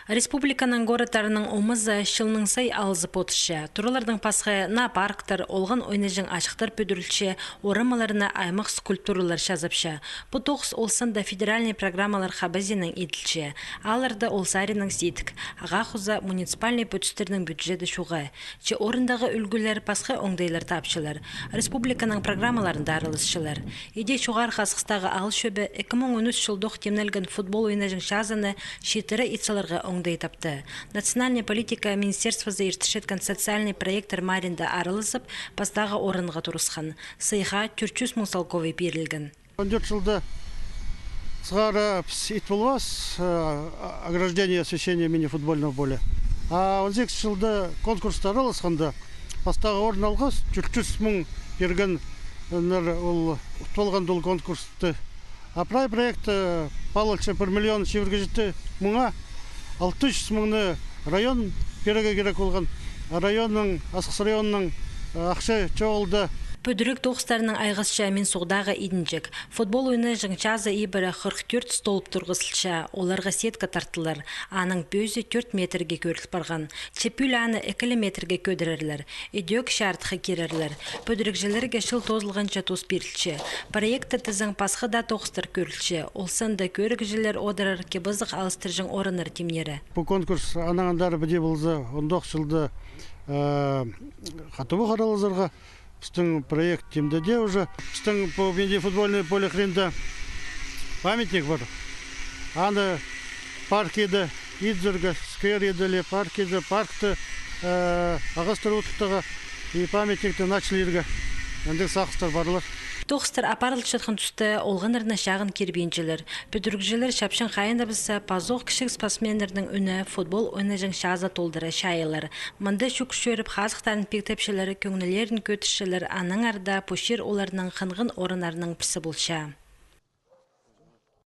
Республиканың городтарының омызы шылның сай алызып отыршы. Тұрылардың пасқы на парктар, олған ойнажың ашықтар пөдірілші, орамаларына аймақ скульптуралар шазапшы. Бұл тоғыз олсында федеральный программалар хабазінің етілші. Аларда олсарының сейдік. Аға құза муниципальный пөтістерінің бюджеті шуғы. Че орындағы үлгілер пасқы оңдайлар тапшылар. Республиканың программаларында арылысшылар. Еде шуғар қасқыстағы ал шөбі 2013 жылдық темнелген футбол ойнажың шазаны шетірі итсаларға оңдай тапты. Национальная политика Министерства заиртішеткен социальный проекттер Маринда арылысып, пастағы орынға тұрысқан. Сайға 400 мың салковый берілген. 14 жылда сғара ит болмас ограждение освещения мини-футбольного поля. А 18 жылда конкурста арылысқанда пастағы орын алғас 400 мың берген болған дұл конкурсты. А проект палылшы 1 миллион шевірге мұңа 600 мыңны район береге керек болған. Районның, Асқыс районның ақша жоғылды. Пөдірік тоғыстарының айғызша мен соғдағы идінжік. Футбол ойыны жыңчазы ебірі 44 столып тұрғысылша, оларға сетка тартылар. Аның бөзі 4 метрге көріліп барған. Чепіл аны 2 метрге көдірерлер. Едек шартықы керерлер. Пөдірік жылерге шыл тозылғанша тос берілші. Проекті тізің пасқы да тоғыстар көрілші. Олсында көрік жылер одырар кебызық алыстыржың орыныр темнері. Бұл конкурс анағандары біде болза 19 жылда қатыбы қаралызарға. Біздің проект темдеде уже. Біздің футбольный поле хренда памятник бар. Аны парк еді, идзіргі, сквер еділі, парк еді, паркты ағыстыр ұтықтыға и памятникті началерге. Әндік сақыстар барлар. Тоғыстар апарылып жатқан тұсты олғанырына шағын кербейінжілер. Пөдірікжілер шапшын қайында бізі пазоқ кішік спасмендердің үні футбол ойнажың шаза толдыры шайылар. Мұнда шүк шөріп қазықтарын пектепшілері көңілерін көтішілер аның арда пөшер оларының қынғын орынарының пісі болша.